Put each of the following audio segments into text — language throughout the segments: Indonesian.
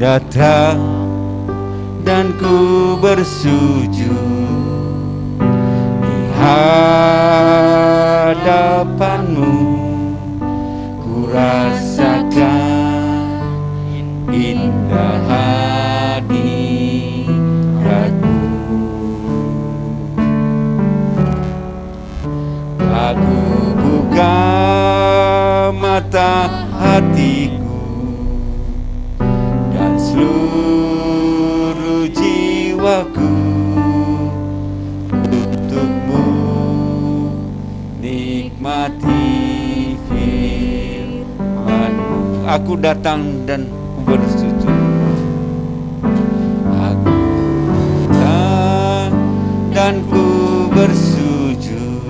datang dan ku bersujud di hadapanmu. Ku rasakan indah hadiratmu. Aku buka mata hatiku dan seluruh jiwaku untukmu, nikmati firman-Mu. Aku datang dan ku bersujud. Aku datang dan ku bersujud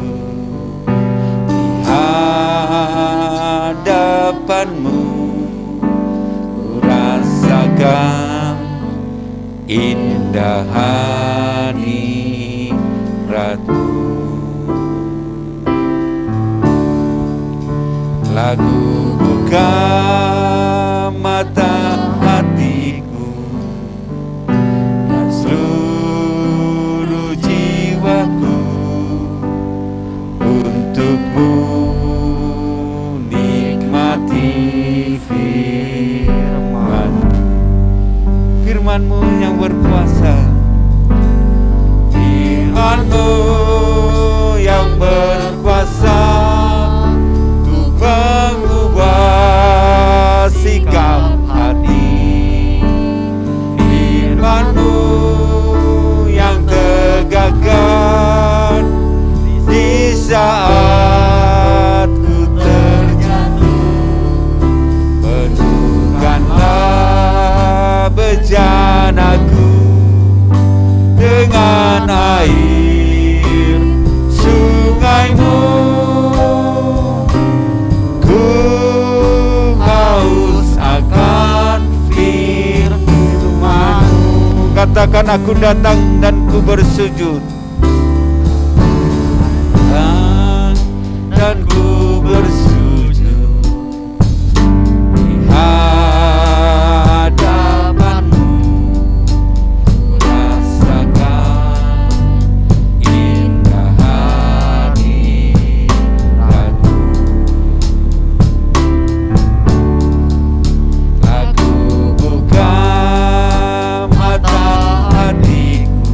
di hadapan-Mu. Ku rasakan indah hadirat-Mu. Lagu buka mata hatiku dan seluruh jiwaku untukmu, nikmati firman-Mu yang berkuasa, firman-Mu yang berkuasa untuk mengubah sikap hati, firman-Mu yang tegakkan di saat ku terjatuh. Penuhkanlah bejanaku dengan air sungai-Mu. Ku haus akan firman-Mu. Katakan, aku datang dan ku bersujud dan ku bersujud di hadapan-Mu. Ku rasakan indah hadirat-Mu. Aku buka mata hatiku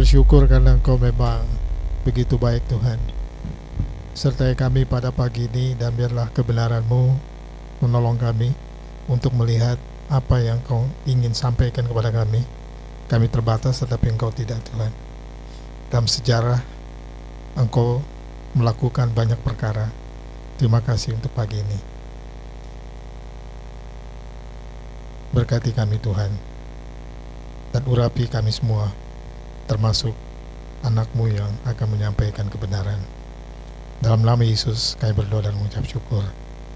bersyukur karena Engkau memang begitu baik Tuhan. Sertai kami pada pagi ini, dan biarlah kebenaran-Mu menolong kami untuk melihat apa yang Engkau ingin sampaikan kepada kami. Kami terbatas, tetapi Engkau tidak Tuhan. Dalam sejarah Engkau melakukan banyak perkara. Terima kasih untuk pagi ini. Berkati kami Tuhan, dan urapi kami semua, termasuk anak-Mu yang akan menyampaikan kebenaran. Dalam nama Yesus kami berdoa dan mengucap syukur.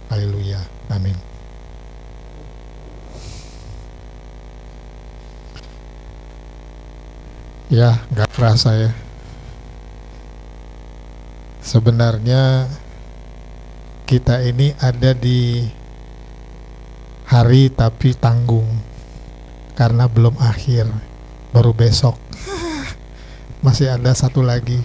Haleluya, amin. Ya, gak kerasa ya, sebenarnya kita ini ada di hari tapi tanggung, karena belum akhir, baru besok. Masih ada satu lagi.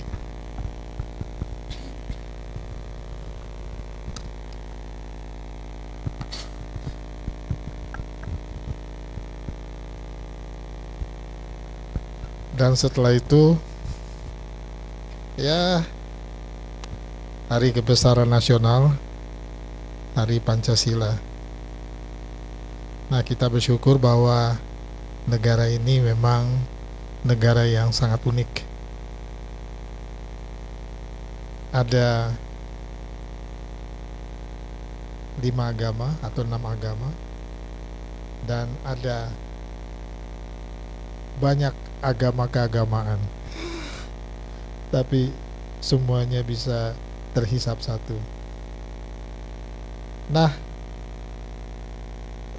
Dan setelah itu, ya, hari kebesaran nasional, hari Pancasila. Nah, kita bersyukur bahwa negara ini memang negara yang sangat unik. Ada 5 agama atau 6 agama, dan ada banyak agama keagamaan, tapi semuanya bisa terhisap satu. Nah,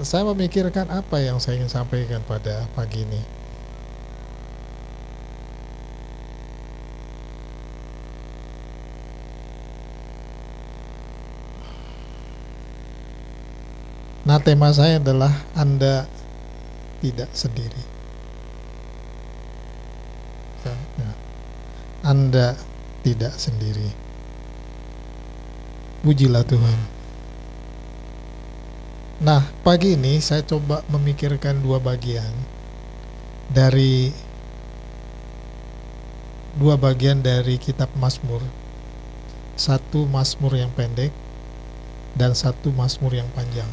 saya memikirkan apa yang saya ingin sampaikan pada pagi ini. Nah, tema saya adalah Anda tidak sendiri. Anda tidak sendiri. Pujilah Tuhan. Nah, pagi ini saya coba memikirkan 2 bagian dari kitab Mazmur. 1 Mazmur yang pendek dan 1 Mazmur yang panjang.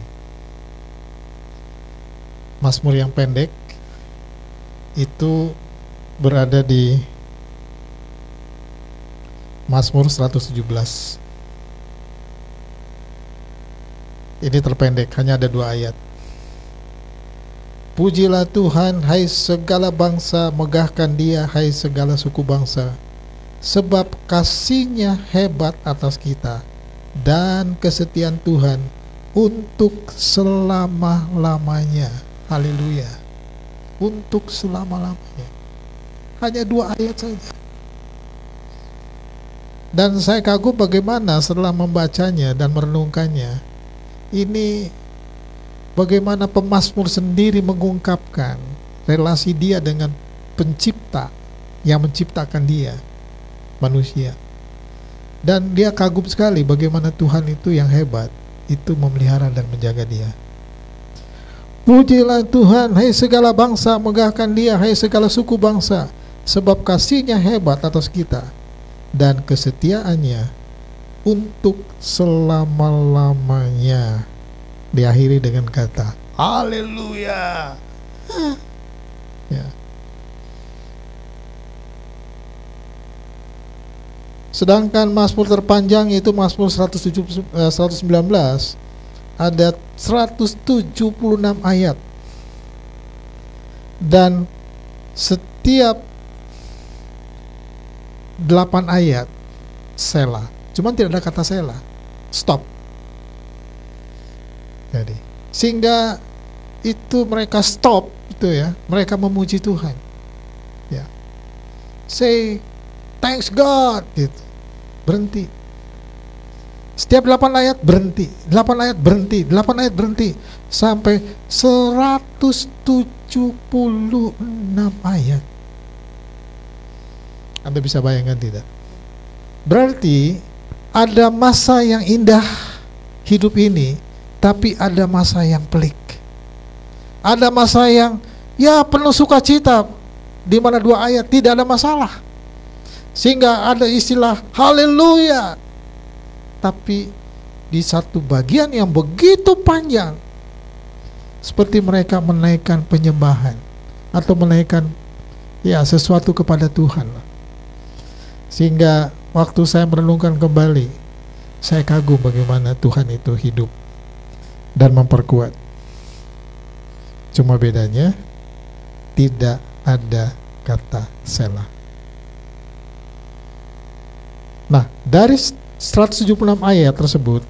Mazmur yang pendek itu berada di Mazmur 117. Ini terpendek, hanya ada 2 ayat. Pujilah Tuhan, hai segala bangsa, megahkan Dia, hai segala suku bangsa, sebab kasih-Nya hebat atas kita, dan kesetiaan Tuhan untuk selama-lamanya. Haleluya. Untuk selama-lamanya. Hanya 2 ayat saja. Dan saya kagum bagaimana setelah membacanya dan merenungkannya, ini bagaimana pemazmur sendiri mengungkapkan relasi dia dengan pencipta yang menciptakan dia, manusia. Dan dia kagum sekali bagaimana Tuhan itu yang hebat, itu memelihara dan menjaga dia. Pujilah Tuhan, hai segala bangsa, megahkan Dia, hai segala suku bangsa, sebab kasih-Nya hebat atas kita, dan kesetiaannya untuk selama-lamanya. Diakhiri dengan kata haleluya. Ya. Sedangkan Mazmur terpanjang yaitu Mazmur 119, ada 176 ayat, dan setiap 8 ayat Selah, cuman tidak ada kata Selah, stop. Jadi sehingga itu mereka stop itu ya, mereka memuji Tuhan ya, say thanks God gitu, berhenti. Setiap 8 ayat berhenti, 8 ayat berhenti, 8 ayat berhenti, sampai 176 ayat. Anda bisa bayangkan tidak? Berarti ada masa yang indah hidup ini, tapi ada masa yang pelik. Ada masa yang ya penuh sukacita, di mana 2 ayat tidak ada masalah. Sehingga ada istilah haleluya. Tapi di satu bagian yang begitu panjang, seperti mereka menaikkan penyembahan atau menaikkan sesuatu kepada Tuhan. Sehingga waktu saya merenungkan kembali, saya kagum bagaimana Tuhan itu hidup dan memperkuat. Cuma bedanya tidak ada kata selah. Nah, dari 176 ayat tersebut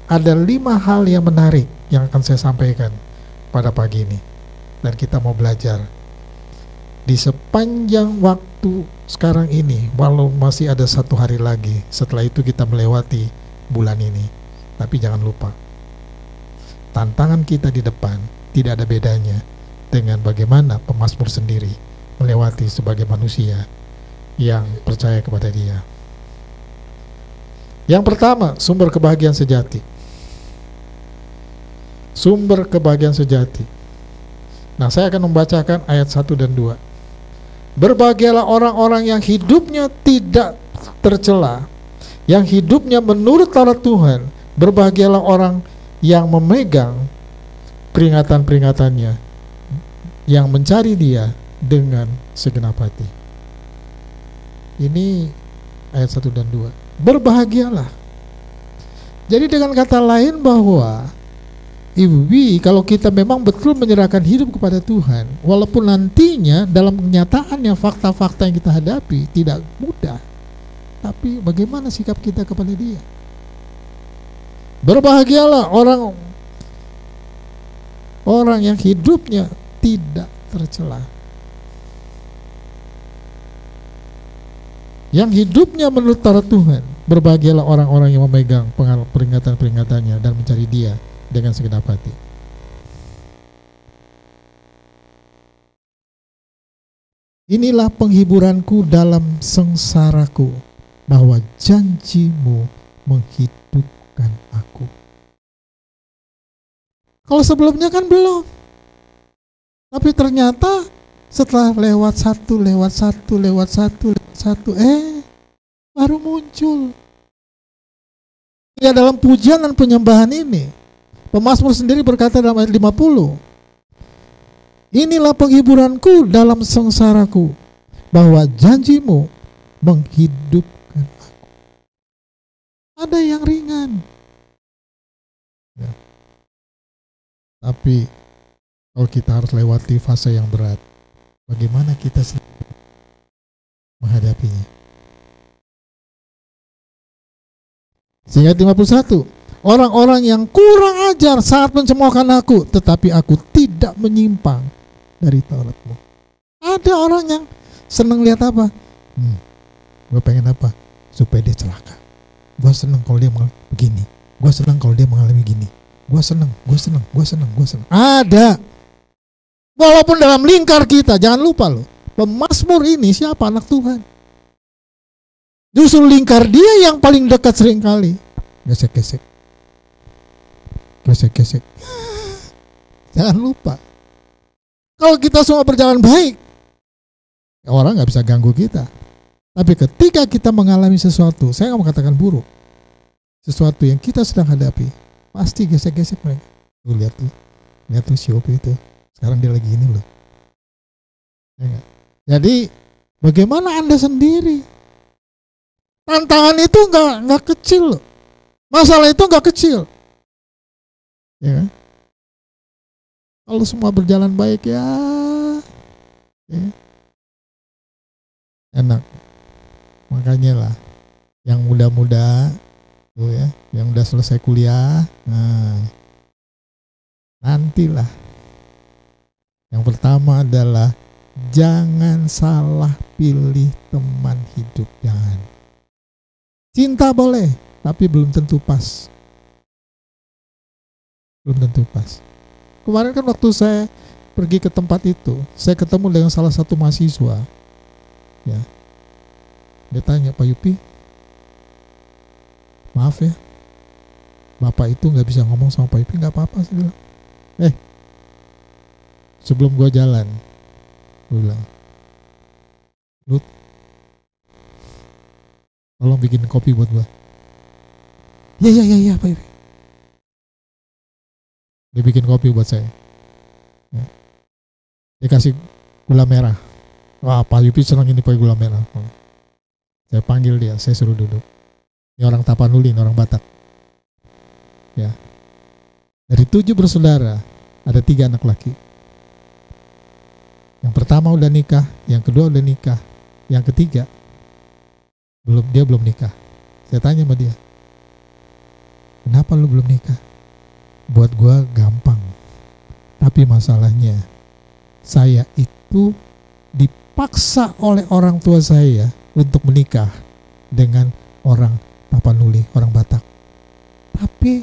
ada 5 hal yang menarik yang akan saya sampaikan pada pagi ini, dan kita mau belajar di sepanjang waktu sekarang ini, walau masih ada 1 hari lagi setelah itu kita melewati bulan ini. Tapi jangan lupa, tantangan kita di depan tidak ada bedanya dengan bagaimana pemazmur sendiri melewati sebagai manusia yang percaya kepada Dia. Yang pertama, sumber kebahagiaan sejati. Sumber kebahagiaan sejati. Nah, saya akan membacakan ayat 1 dan 2. Berbahagialah orang-orang yang hidupnya tidak tercela, yang hidupnya menurut Taurat Tuhan. Berbahagialah orang yang memegang peringatan-peringatannya, yang mencari Dia dengan segenap hati. Ini ayat 1 dan 2. Berbahagialah. Jadi dengan kata lain bahwa kalau kita memang betul menyerahkan hidup kepada Tuhan, walaupun nantinya dalam kenyataannya fakta-fakta yang kita hadapi tidak mudah, tapi bagaimana sikap kita kepada Dia? Berbahagialah orang yang hidupnya tidak tercela, yang hidupnya menurut Taurat Tuhan. Berbahagialah orang-orang yang memegang peringatan-peringatannya dan mencari Dia dengan segenap hati. Inilah penghiburanku dalam sengsaraku, bahwa janji-Mu menghidupkan aku. Kalau sebelumnya kan belum, tapi ternyata setelah lewat satu, baru muncul. Ya, dalam pujian dan penyembahan ini, pemazmur sendiri berkata dalam ayat 50, inilah penghiburanku dalam sengsaraku, bahwa janji-Mu menghidupkan aku. Ada yang ringan, ya. Tapi kalau kita harus lewati fase yang berat, bagaimana kita menghadapinya? Sehingga 51, orang-orang yang kurang ajar saat mencemoohkan aku, tetapi aku tidak menyimpang dari Taurat-Mu. Ada orang yang senang lihat apa? Gue pengen apa? Supaya dia celaka. Gue senang kalau dia mengalami begini. Gue senang kalau dia mengalami gini. Gue senang. Ada. Walaupun dalam lingkar kita, jangan lupa loh, pemazmur ini siapa? Anak Tuhan. Justru lingkar dia yang paling dekat seringkali gesek-gesek. Jangan lupa, kalau kita semua berjalan baik, orang gak bisa ganggu kita. Tapi ketika kita mengalami sesuatu, saya gak mau katakan buruk, sesuatu yang kita sedang hadapi, pasti gesek-gesek mereka. Tuh lihat tuh si Opi itu, sekarang dia lagi ini loh. Ya, jadi bagaimana Anda sendiri? Tantangan itu nggak kecil loh. Masalah itu nggak kecil. Ya. Kalau semua berjalan baik ya enak. Makanya lah, yang muda-muda tuh ya, yang udah selesai kuliah, nantilah. Yang pertama adalah jangan salah pilih teman hidup, jangan. Cinta boleh, tapi belum tentu pas. Kemarin kan waktu saya pergi ke tempat itu, saya ketemu dengan salah satu mahasiswa. Ya, dia tanya, Pak Yupi, maaf ya, Bapak itu nggak bisa ngomong sama Pak Yupi. Nggak apa-apa, saya bilang. Sebelum gue jalan, gue bilang, Lut, tolong bikin kopi buat gua. Iya Pak Yupi. Dia bikin kopi buat saya. Ya. Dia kasih gula merah. Wah, Pak Yupi senang ini pakai gula merah. Saya panggil dia, saya suruh duduk. Ini orang Tapanuli, orang Batak. Ya. Dari 7 bersaudara, ada 3 anak laki. Yang pertama udah nikah, yang kedua udah nikah, yang ketiga dia belum nikah. Saya tanya sama dia, kenapa lu belum nikah? Buat gua gampang, tapi masalahnya saya itu dipaksa oleh orang tua saya untuk menikah dengan orang Tapanuli, orang Batak. Tapi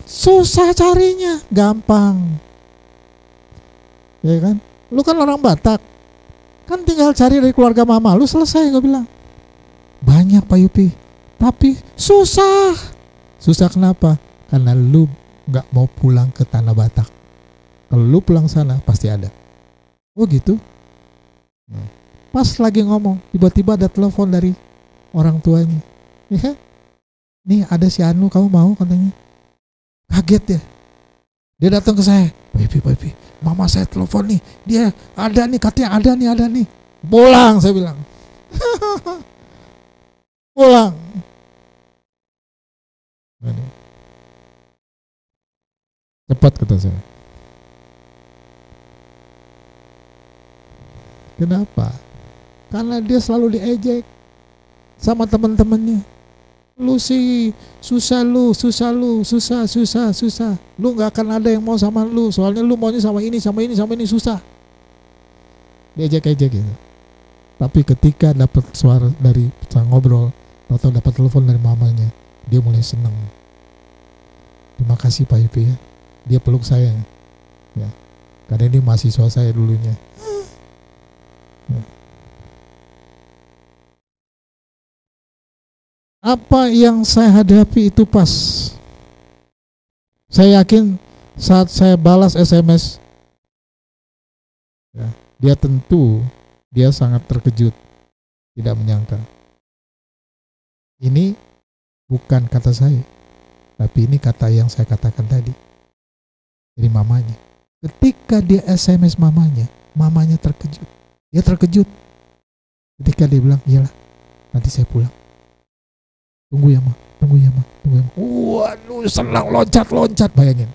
susah carinya, gampang. Ya kan? Lu kan orang Batak, kan tinggal cari dari keluarga mama lu, selesai. Gue bilang banyak Pak Yupi, tapi susah. Susah kenapa? Karena lu gak mau pulang ke tanah Batak. Kalau lu pulang sana pasti ada. Oh gitu. Pas lagi ngomong, tiba-tiba ada telepon dari orang tuanya. Ya, nih ada si Anu, kamu mau katanya. Kaget ya. Dia datang ke saya, Pak Yupi, mama saya telepon nih, dia ada nih, katanya ada nih. Pulang, saya bilang. Pulang. Cepat kata saya. Kenapa? Karena dia selalu diejek sama teman-temannya. Lu sih susah, susah. Lu gak akan ada yang mau sama lu, soalnya lu maunya sama ini, susah. Diejek-ejek gitu. Tapi ketika dapat suara dari ngobrol, atau dapat telepon dari mamanya, dia mulai senang. Terima kasih Pak Yupi ya. Dia peluk saya. Ya. Karena dia mahasiswa saya dulunya. Ya. Apa yang saya hadapi itu pas. Saya yakin saat saya balas SMS, ya, dia sangat terkejut, tidak menyangka. Ini bukan kata saya, tapi ini kata yang saya katakan tadi dari mamanya. Ketika dia SMS mamanya terkejut. Dia terkejut ketika dia bilang, iyalah nanti saya pulang. Tunggu ya ma. Waduh, senang loncat, bayangin.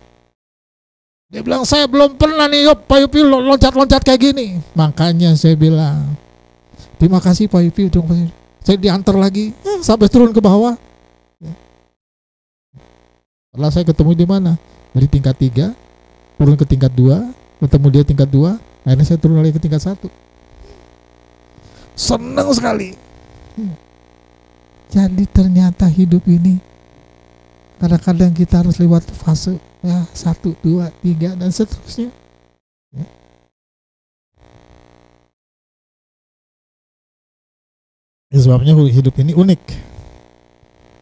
Dia bilang, saya belum pernah nih Pak Yupi loncat kayak gini. Makanya saya bilang, terima kasih Pak Yupi. Saya diantar lagi sampai turun ke bawah. Setelah saya ketemu di mana? Dari tingkat 3 turun ke tingkat 2, ketemu dia tingkat 2, akhirnya saya turun lagi ke tingkat 1. Senang sekali. Jadi ternyata hidup ini kadang-kadang kita harus lewat fase ya, 1, 2, 3 dan seterusnya. Ya. Sebabnya hidup ini unik.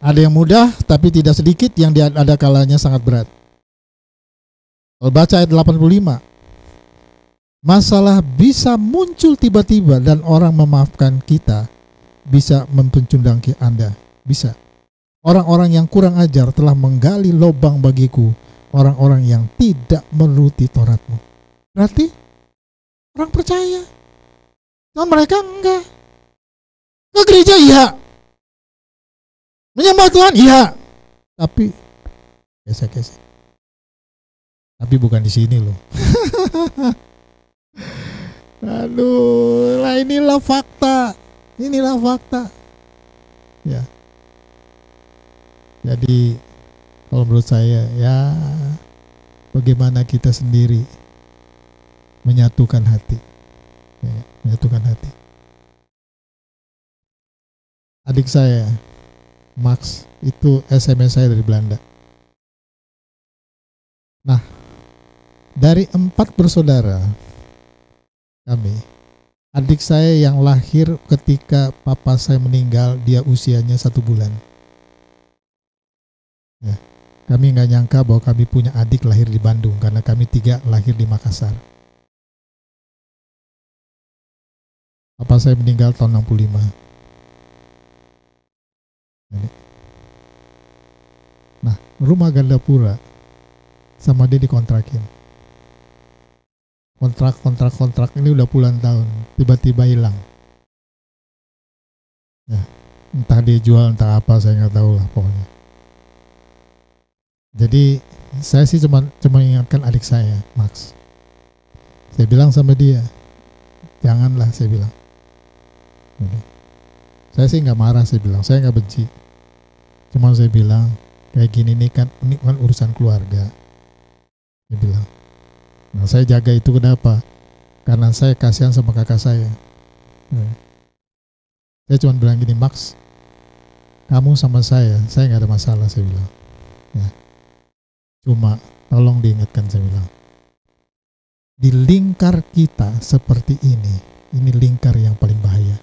Ada yang mudah tapi tidak sedikit, yang ada kalanya sangat berat. Kalau baca ayat 85, masalah bisa muncul tiba-tiba dan orang memaafkan kita bisa mempencundangi Anda. Bisa. Orang-orang yang kurang ajar telah menggali lubang bagiku, orang-orang yang tidak menuruti Tauratmu. Berarti orang percaya, dan mereka enggak. Ke gereja iya, menyembah Tuhan iya, tapi gesek-gesek. Tapi bukan di sini loh. Aduh, lah inilah fakta. Ya. Jadi kalau menurut saya ya, bagaimana kita sendiri menyatukan hati. Ya, menyatukan hati. Adik saya Max itu SMS saya dari Belanda. Nah, dari 4 bersaudara kami, adik saya yang lahir ketika papa saya meninggal, dia usianya 1 bulan. Ya, kami nggak nyangka bahwa kami punya adik lahir di Bandung, karena kami 3 lahir di Makassar. Papa saya meninggal tahun 65. Nah, rumah Gandapura sama dia dikontrakin. Kontrak ini udah puluhan tahun, tiba-tiba hilang. Ya, entah dia jual, entah apa, saya nggak tahu lah pokoknya. Jadi saya sih cuma ingatkan adik saya, Max. Saya bilang sama dia, janganlah, saya bilang. Saya sih nggak marah, saya bilang, saya nggak benci. Cuma saya bilang, kayak gini ini kan urusan keluarga. Dia bilang. Nah, saya jaga itu kenapa? Karena saya kasihan sama kakak saya. Saya cuma bilang gini, Max, kamu sama saya nggak ada masalah, saya bilang. Ya. Cuma tolong diingatkan, saya bilang. Di lingkar kita seperti ini lingkar yang paling bahaya.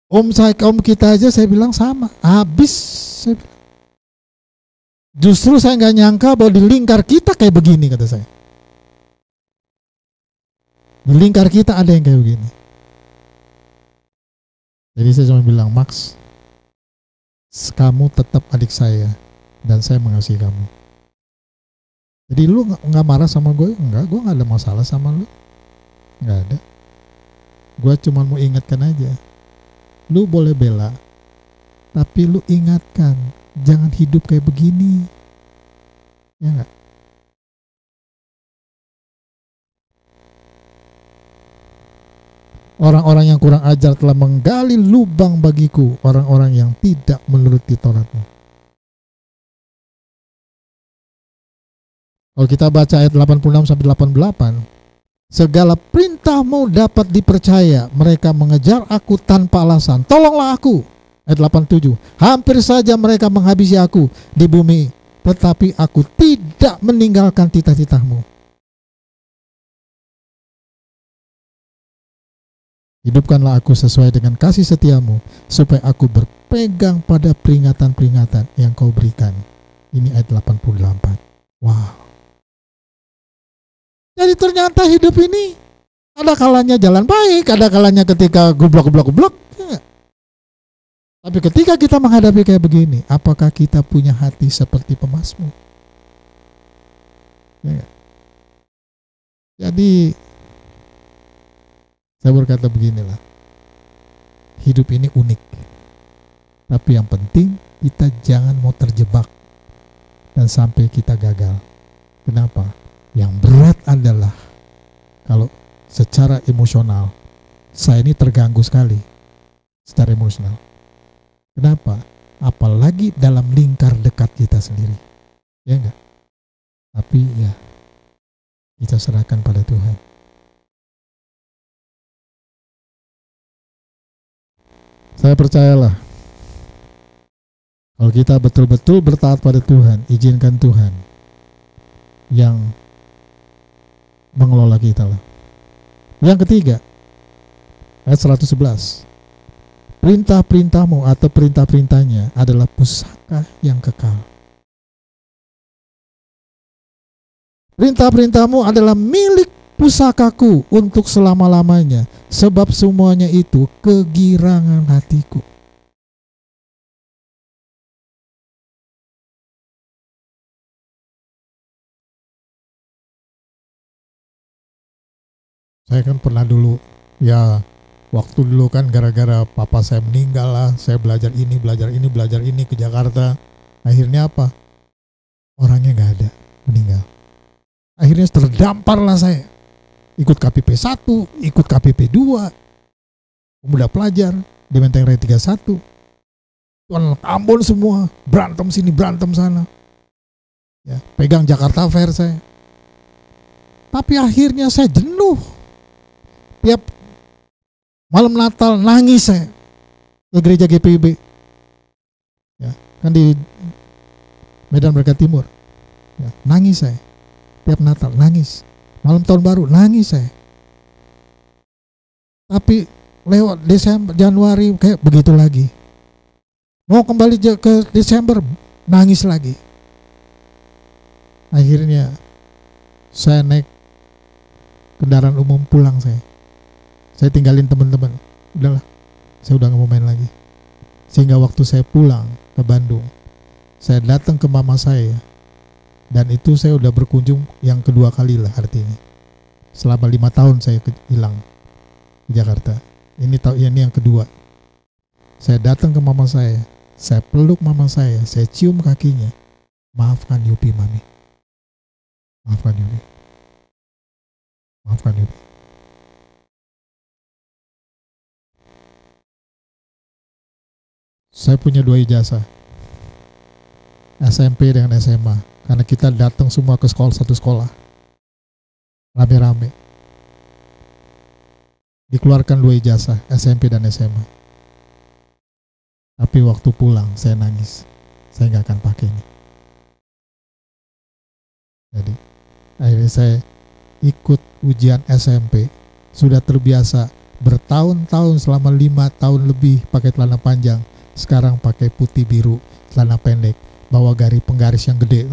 Om kita aja saya bilang sama, habis, saya bilang. Justru saya nggak nyangka bahwa di lingkar kita kayak begini, kata saya. Di lingkar kita ada yang kayak begini. Jadi saya cuma bilang, Max, kamu tetap adik saya dan saya mengasihi kamu. Jadi lu nggak marah sama gue? Enggak, gue nggak ada masalah sama lu. Nggak ada. Gue cuma mau ingatkan aja. Lu boleh bela, tapi lu ingatkan, jangan hidup kayak begini. Ya enggak? Orang-orang yang kurang ajar telah menggali lubang bagiku, orang-orang yang tidak menuruti Tauratmu. Kalau kita baca ayat 86 sampai 88, segala perintahmu dapat dipercaya, mereka mengejar aku tanpa alasan. Tolonglah aku. Ayat 87, hampir saja mereka menghabisi aku di bumi, tetapi aku tidak meninggalkan titah-titahmu. Hidupkanlah aku sesuai dengan kasih setiamu, supaya aku berpegang pada peringatan-peringatan yang kau berikan. Ini ayat 88. Wow. Jadi ternyata hidup ini ada kalanya jalan baik, ada kalanya ketika gublok. Ya. Tapi ketika kita menghadapi kayak begini, apakah kita punya hati seperti pemazmur? Ya. Jadi saya berkata beginilah, hidup ini unik, tapi yang penting kita jangan mau terjebak dan sampai kita gagal. Kenapa? Yang berat adalah kalau secara emosional, saya ini terganggu sekali secara emosional. Kenapa? Apalagi dalam lingkar dekat kita sendiri. Ya enggak? Tapi ya, kita serahkan pada Tuhan. Saya percayalah, kalau kita betul-betul bertaat pada Tuhan, izinkan Tuhan yang mengelola kita lah. Yang ketiga, ayat 111. Perintah-perintahmu atau perintah-perintahnya adalah pusaka yang kekal. Perintah-perintahmu adalah milik pusakaku untuk selama-lamanya, sebab semuanya itu kegirangan hatiku. Saya kan pernah dulu, ya waktu dulu kan gara-gara papa saya meninggal lah, saya belajar ini ke Jakarta. Akhirnya apa? Orangnya gak ada, meninggal. Akhirnya terdampar lah saya. Ikut KPP 1, ikut KPP 2, pemuda pelajar di Menteng Raya 31. Tuan Ambon semua, berantem sini, berantem sana. Ya, pegang Jakarta Fair saya. Tapi akhirnya saya jenuh. Tiap malam Natal nangis saya ke gereja GPIB. Ya, kan di Medan Merdeka Timur. Ya, nangis saya. Tiap Natal nangis. Malam tahun baru nangis saya. Tapi lewat Desember, Januari kayak begitu lagi. Mau kembali ke Desember, nangis lagi. Akhirnya saya naik kendaraan umum pulang saya. Saya tinggalin teman-teman. Udahlah, saya udah gak mau main lagi. Sehingga waktu saya pulang ke Bandung, saya datang ke mama saya. Dan itu saya udah berkunjung yang kedua kali lah artinya. Selama 5 tahun saya hilang di Jakarta. Ini yang kedua. Saya datang ke mama saya peluk mama saya cium kakinya. Maafkan Yupi, Mami. Maafkan Yupi. Maafkan Yupi. Saya punya 2 ijazah, SMP dengan SMA, karena kita datang semua ke satu sekolah, rame-rame. Dikeluarkan 2 ijazah, SMP dan SMA. Tapi waktu pulang saya nangis, saya nggak akan pakai ini. Jadi akhirnya saya ikut ujian SMP, sudah terbiasa bertahun-tahun, selama 5 tahun lebih pakai celana panjang. Sekarang pakai putih biru, celana pendek, bawa penggaris yang gede.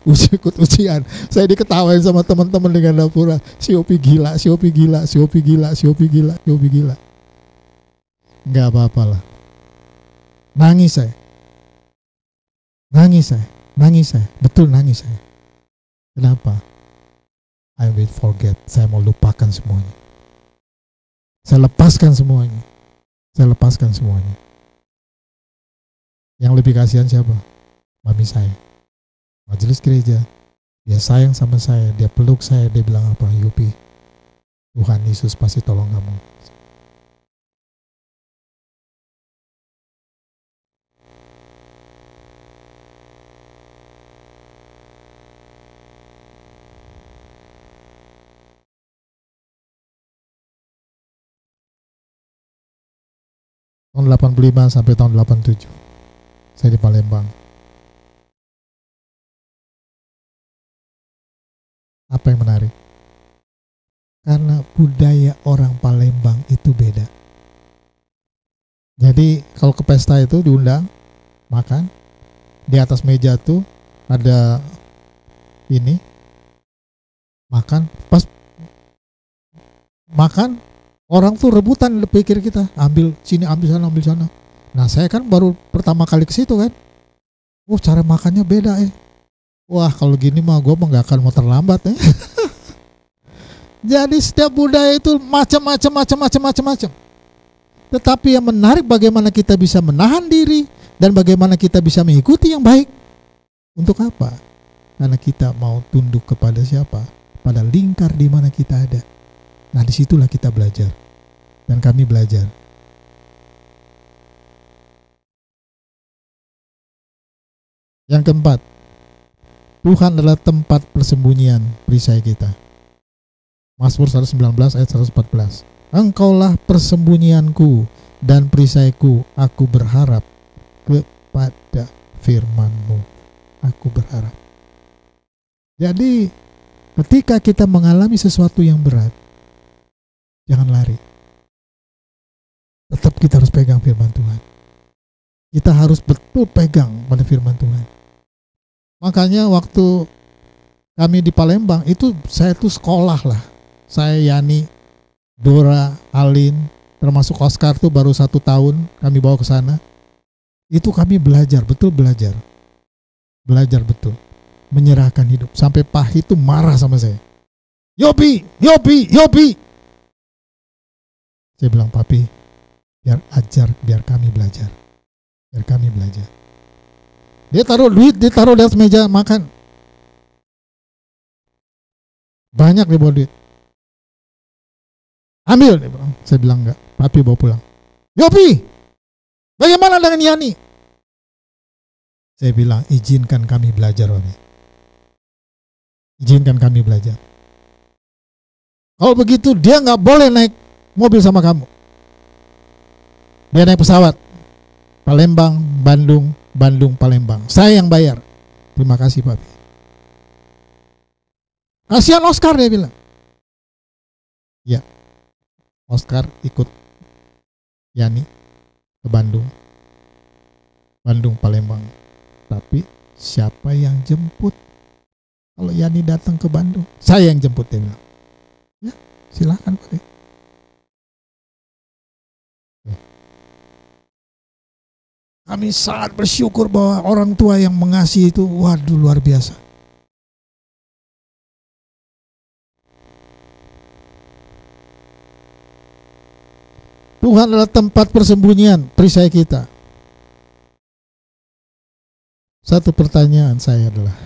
Ikut ujian, saya diketawain sama teman-teman dengan dapura. Si Opi gila, si Opi gila, si Opi gila, si Opi gila, si Opi gila. Nggak apa-apalah. Nangis saya, betul nangis saya. Kenapa? I will forget. Saya mau lupakan semuanya. Saya lepaskan semuanya. Yang lebih kasihan siapa? Mami saya. Majelis gereja. Dia sayang sama saya. Dia peluk saya. Dia bilang apa? Yupi, Tuhan Yesus pasti tolong kamu. Tahun 85 sampai tahun 87 saya di Palembang. Apa yang menarik? Karena budaya orang Palembang itu beda. Jadi kalau ke pesta itu diundang makan, di atas meja tuh ada ini makan, pas makan orang tuh rebutan, pikir kita ambil sini, ambil sana. Nah saya kan baru pertama kali ke situ kan. Cara makannya beda Wah kalau gini mah gue mah gak akan mau terlambat Jadi setiap budaya itu macam-macam. Tetapi yang menarik bagaimana kita bisa menahan diri dan bagaimana kita bisa mengikuti yang baik. Untuk apa? Karena kita mau tunduk kepada siapa? Pada lingkar di mana kita ada. Nah disitulah kita belajar. Dan kami belajar. Yang keempat, Tuhan adalah tempat persembunyian perisai kita. Mazmur 119 ayat 114. Engkaulah persembunyianku dan perisaiku, aku berharap kepada firman-Mu. Aku berharap. Jadi ketika kita mengalami sesuatu yang berat, jangan lari. Tetap kita harus pegang firman Tuhan. Kita harus betul pegang pada firman Tuhan. Makanya waktu kami di Palembang itu saya tuh sekolah lah. Saya, Yani, Dora, Alin, termasuk Oscar tuh baru 1 tahun kami bawa ke sana. Itu kami belajar, betul belajar. Belajar betul. Menyerahkan hidup. Sampai Pak itu marah sama saya. Yopi. Saya bilang, Papi, biar kami belajar. Dia taruh duit, dia taruh di atas meja makan. Banyak dia bawa duit. Ambil, dia bilang. Saya bilang enggak, Papi bawa pulang. Yopi, bagaimana dengan Yani? Saya bilang, izinkan kami belajar, Papi. Izinkan kami belajar. Kalau begitu dia nggak boleh naik mobil sama kamu. Dia naik pesawat. Palembang, Bandung, Palembang. Saya yang bayar. Terima kasih, Papi. Kasihan Oscar, dia bilang. Ya, Oscar ikut Yani ke Bandung, Palembang. Tapi siapa yang jemput? Kalau Yani datang ke Bandung, saya yang jemput, dia bilang. Ya, silakan, Papi. Kami sangat bersyukur bahwa orang tua yang mengasihi itu, waduh, luar biasa. Tuhan adalah tempat persembunyian perisai kita. Satu pertanyaan saya adalah,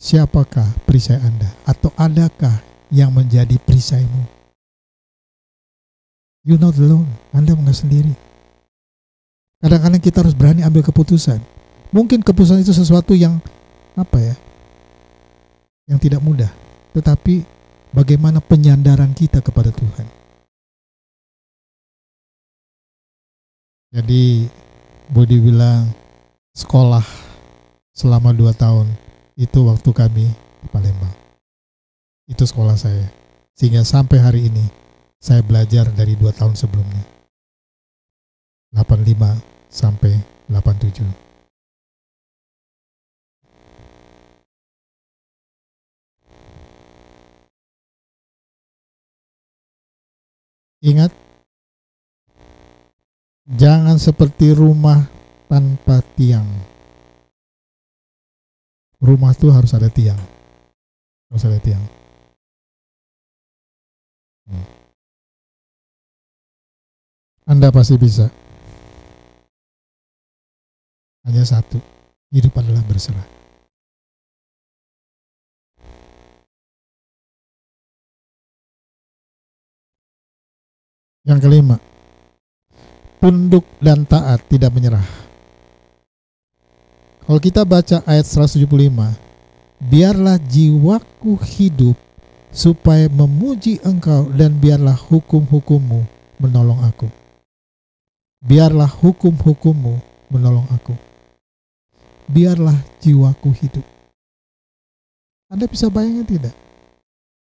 siapakah perisai Anda? Atau adakah yang menjadi perisaimu? You not alone. Anda enggak sendiri. Kadang-kadang kita harus berani ambil keputusan. Mungkin keputusan itu sesuatu yang yang tidak mudah. Tetapi bagaimana penyandaran kita kepada Tuhan. Jadi Budi bilang sekolah selama 2 tahun itu waktu kami di Palembang. Itu sekolah saya. Sehingga sampai hari ini saya belajar dari 2 tahun sebelumnya. 85 sampai 87. Ingat, jangan seperti rumah tanpa tiang. Rumah itu harus ada tiang. Harus ada tiang. Anda pasti bisa. Hanya satu, hidup adalah berserah. Yang kelima, tunduk dan taat, tidak menyerah. Kalau kita baca ayat 175, biarlah jiwaku hidup supaya memuji Engkau, dan biarlah hukum-hukum-Mu menolong aku. Biarlah hukum-hukum-Mu menolong aku. Biarlah jiwaku hidup. Anda bisa bayangkan tidak?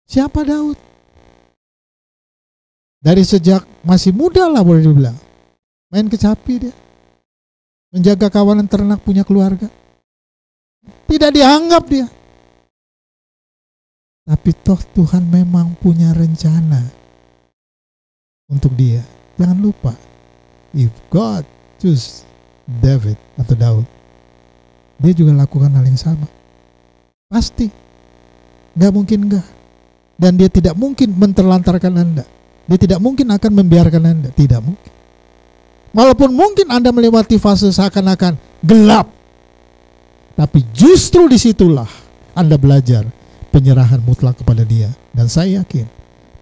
Siapa Daud? Dari sejak masih muda lah boleh dibilang. Main kecapi dia. Menjaga kawanan ternak punya keluarga. Tidak dianggap dia. Tapi toh Tuhan memang punya rencana untuk dia. Jangan lupa, if God choose David atau Daud, dia juga lakukan hal yang sama. Pasti. Gak mungkin enggak. Dan dia tidak mungkin menterlantarkan Anda. Dia tidak mungkin akan membiarkan Anda. Tidak mungkin. Walaupun mungkin Anda melewati fase seakan-akan gelap, tapi justru disitulah Anda belajar penyerahan mutlak kepada Dia. Dan saya yakin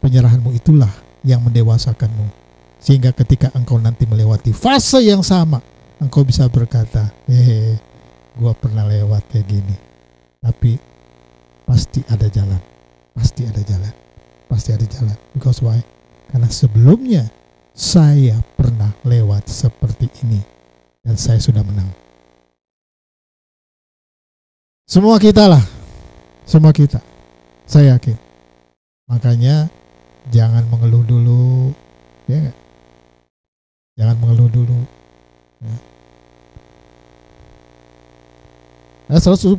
penyerahanmu itulah yang mendewasakanmu. Sehingga ketika engkau nanti melewati fase yang sama, engkau bisa berkata, gua pernah lewat kayak gini. Tapi pasti ada jalan. Pasti ada jalan. Pasti ada jalan. Because why? Karena sebelumnya saya pernah lewat seperti ini. Dan saya sudah menang. Semua kita lah. Semua kita. Saya yakin. Makanya jangan mengeluh dulu. Ya gak? Jangan mengeluh dulu. Ya. Ayat 176.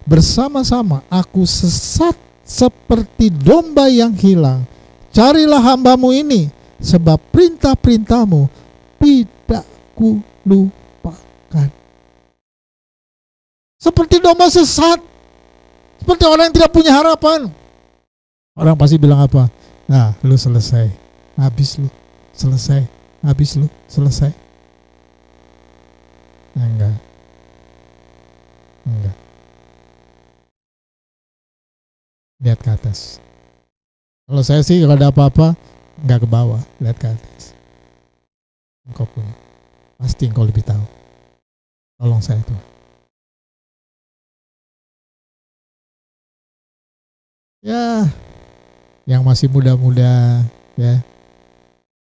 Bersama-sama aku sesat seperti domba yang hilang. Carilah hamba-Mu ini, sebab perintah-perintah-Mu tidak kulupakan. Seperti domba sesat. Seperti orang yang tidak punya harapan. Orang pasti bilang apa? Nah, lu selesai. Habis lu. Selesai. Habis lu. Selesai. Nah, enggak. Enggak. Lihat ke atas. Kalau saya sih kalau ada apa-apa enggak ke bawah, lihat ke atas. Engkau punya. Pasti engkau lebih tahu. Tolong saya Tuhan. Ya, yang masih muda-muda ya,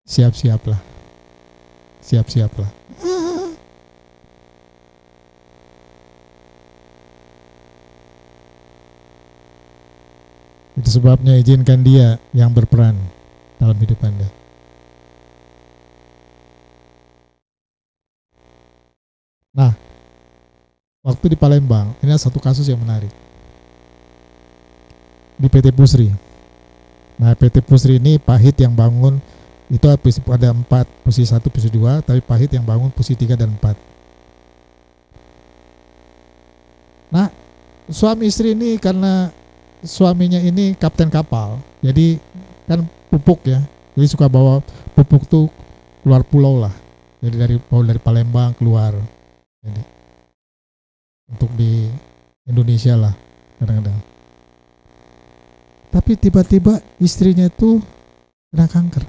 siap-siaplah. Siap-siaplah. Itu sebabnya izinkan Dia yang berperan dalam hidup Anda. Nah, waktu di Palembang, ini ada satu kasus yang menarik. Di PT Pusri. Nah, PT Pusri ini Pak Hit yang bangun Itu ada 4, posisi 1, posisi 2, tapi Pahit yang bangun posisi 3 dan 4. Nah, suami istri ini karena suaminya ini kapten kapal, jadi kan pupuk ya, jadi suka bawa pupuk tuh keluar pulau lah, jadi dari Palembang keluar, jadi untuk di Indonesia lah kadang-kadang. Tapi tiba-tiba istrinya tuh kena kanker,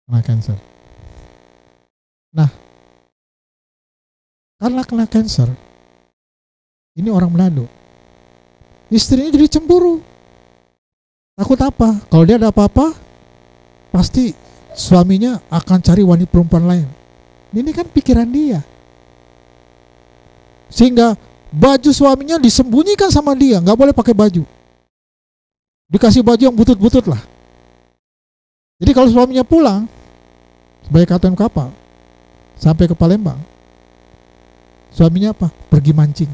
kena kanker. Nah, karena kena kanker, ini orang Manado, istrinya jadi cemburu. Takut apa? Kalau dia ada apa-apa, pasti suaminya akan cari wanita perempuan lain. Ini kan pikiran dia. Sehingga baju suaminya disembunyikan sama dia, nggak boleh pakai baju. Dikasih baju yang butut-butut lah. Jadi kalau suaminya pulang sebagai kapten kapal sampai ke Palembang, suaminya apa? Pergi mancing.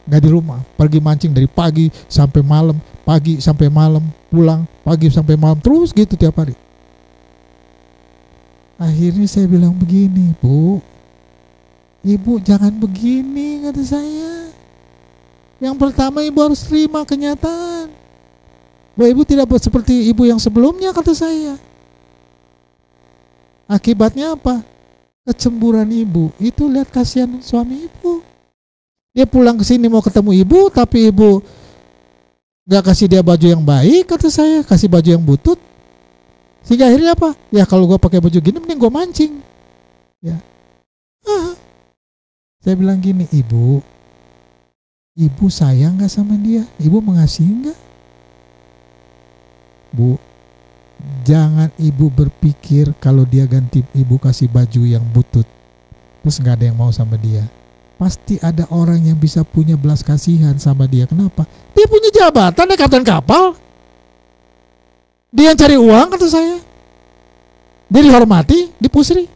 Nggak di rumah, pergi mancing dari pagi sampai malam, pagi sampai malam, pulang pagi sampai malam, terus gitu tiap hari. Akhirnya saya bilang begini, Bu, Ibu jangan begini, kata saya. Yang pertama Ibu harus terima kenyataan bahwa Ibu tidak seperti Ibu yang sebelumnya, kata saya. Akibatnya apa? Kecemburuan Ibu. Itu lihat kasihan suami Ibu. Dia pulang ke sini mau ketemu Ibu, tapi Ibu gak kasih dia baju yang baik, kata saya, kasih baju yang butut. Sehingga akhirnya apa? Ya kalau gue pakai baju gini mending gue mancing. Ya. Saya bilang gini, Ibu sayang gak sama dia? Ibu mengasihi gak? Bu, jangan Ibu berpikir kalau dia ganti Ibu kasih baju yang butut terus gak ada yang mau sama dia. Pasti ada orang yang bisa punya belas kasihan sama dia. Kenapa? Dia punya jabatan, dia kapten kapal. Dia yang cari uang, kata saya. Dia dihormati, dipusri.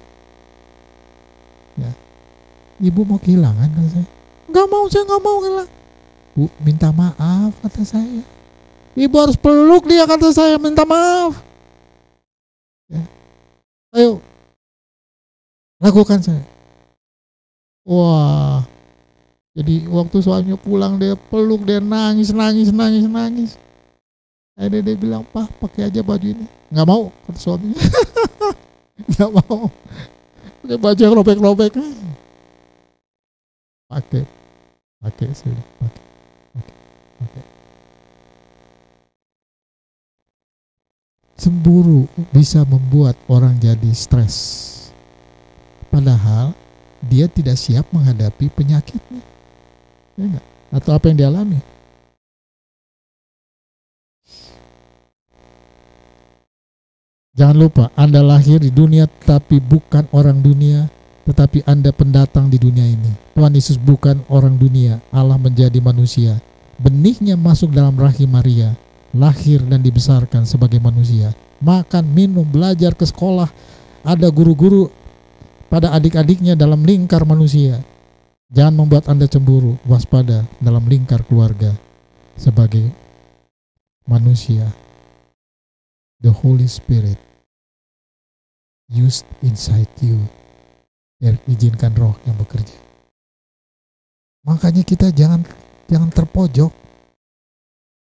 Ya. Ibu mau kehilangan, kata saya. Saya nggak mau kehilangan. Bu, minta maaf, kata saya. Ibu harus peluk dia, kata saya, minta maaf. Ya. Ayo, lakukan saya. Wah, jadi waktu suaminya pulang dia peluk, dia nangis. Akhirnya dia bilang, Pak, pakai aja baju ini. Nggak mau, kata suaminya. Nggak mau. Pakai baju yang robek-robek. Pakai. Cemburu bisa membuat orang jadi stres. Padahal dia tidak siap menghadapi penyakitnya. Ya enggak? Atau apa yang dialami. Jangan lupa, Anda lahir di dunia tetapi bukan orang dunia, tetapi Anda pendatang di dunia ini. Tuhan Yesus bukan orang dunia, Allah menjadi manusia. Benihnya masuk dalam rahim Maria, lahir dan dibesarkan sebagai manusia. Makan, minum, belajar ke sekolah, ada guru-guru pada adik-adiknya dalam lingkar manusia. Jangan membuat Anda cemburu, waspada dalam lingkar keluarga sebagai manusia. The Holy Spirit used inside you. Biar izinkan roh yang bekerja. Makanya kita jangan terpojok.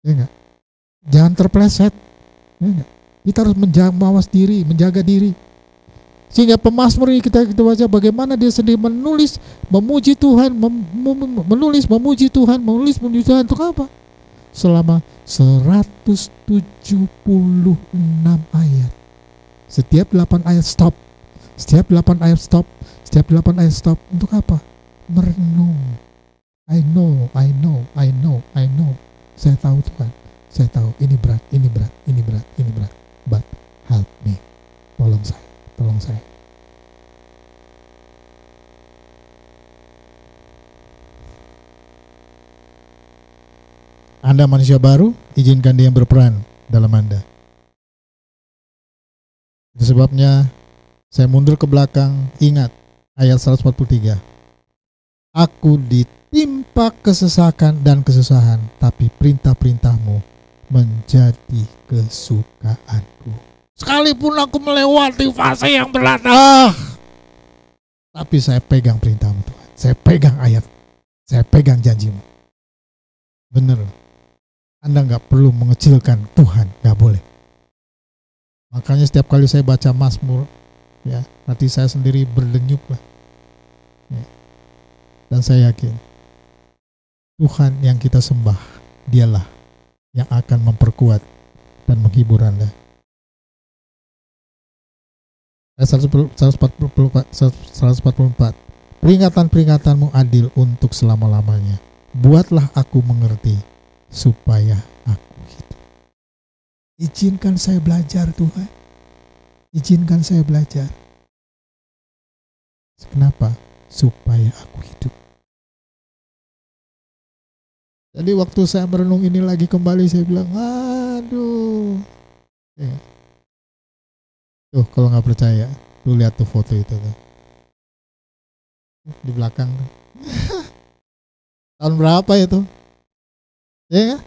Ya enggak? Jangan terpleset. Ya enggak? Kita harus mawas diri, menjaga diri. Sehingga pemazmur ini kita baca bagaimana dia sendiri menulis memuji Tuhan, menulis memuji Tuhan untuk apa? Selama 176 ayat. Setiap 8 ayat stop. Setiap 8 ayat stop. Untuk apa? Merenung. I know. Saya tahu Tuhan. Saya tahu ini berat. But help me. Tolong saya. Anda manusia baru, izinkan dia yang berperan dalam Anda. Itu sebabnya saya mundur ke belakang, ingat ayat 143. Aku ditimpa kesesakan dan kesusahan, tapi perintah-perintahmu menjadi kesukaanku. Sekalipun aku melewati fase yang berat, tapi saya pegang perintahmu Tuhan. Saya pegang ayat, saya pegang janjimu. Bener, Anda gak perlu mengecilkan Tuhan, gak boleh. Makanya setiap kali saya baca Mazmur, ya, hati saya sendiri berdenyut lah. Ya. Dan saya yakin Tuhan yang kita sembah, dialah yang akan memperkuat dan menghibur Anda. Ayat 144, peringatan-peringatanmu adil untuk selama-lamanya. Buatlah aku mengerti supaya aku hidup. Izinkan saya belajar Tuhan. Izinkan saya belajar. Kenapa? Supaya aku hidup. Jadi waktu saya merenung ini lagi kembali, saya bilang, aduh. Ya. Tuh kalau nggak percaya, tuh lihat tuh foto itu tuh. Di belakang. Tahun berapa itu? Ya,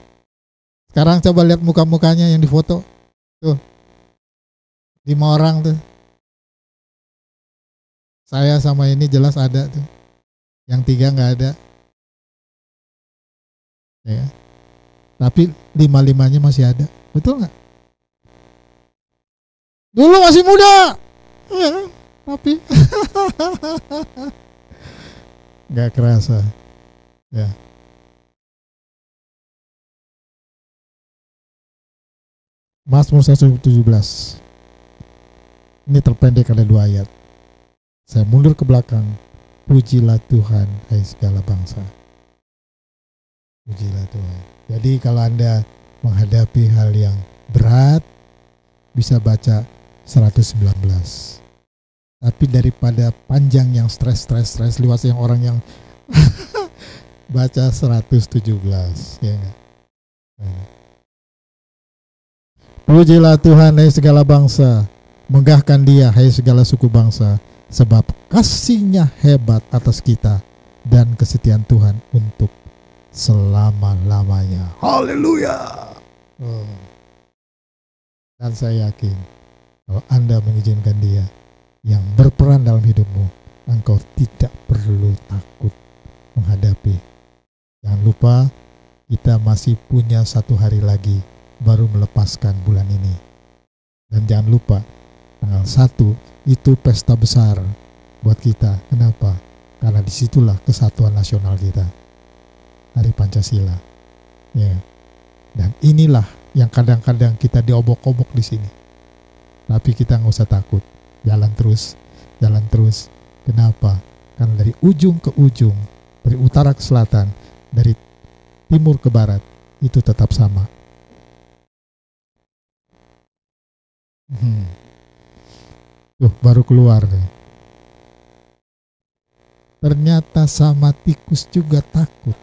sekarang coba lihat muka-mukanya yang di foto. Tuh. 5 orang tuh. Saya sama ini jelas ada tuh. Yang 3 nggak ada. Ya. Tapi 5-5-nya masih ada. Betul nggak? Dulu masih muda. Ya, tapi nggak kerasa. Ya. Mazmur 117. Ini terpendek ada 2 ayat. Saya mundur ke belakang. Pujilah Tuhan, hai segala bangsa. Pujilah Tuhan. Jadi kalau Anda menghadapi hal yang berat, bisa baca 119. Tapi daripada panjang yang stres liwat yang orang yang baca 117, ya. Pujilah Tuhan, hai segala bangsa, megahkan Dia, hai segala suku bangsa, sebab kasih-Nya hebat atas kita dan kesetiaan Tuhan untuk selama-lamanya. Haleluya. Dan saya yakin kalau Anda mengizinkan Dia yang berperan dalam hidupmu, engkau tidak perlu takut menghadapi. Jangan lupa kita masih punya 1 hari lagi baru melepaskan bulan ini. Dan jangan lupa tanggal 1 itu pesta besar buat kita. Kenapa? Karena disitulah kesatuan nasional kita, Hari Pancasila. Ya. Dan inilah yang kadang-kadang kita diobok-obok di sini. Tapi kita nggak usah takut. Jalan terus. Kenapa? Karena dari ujung ke ujung, dari utara ke selatan, dari timur ke barat, itu tetap sama. Tuh, baru keluar nih. Ternyata sama tikus juga takut.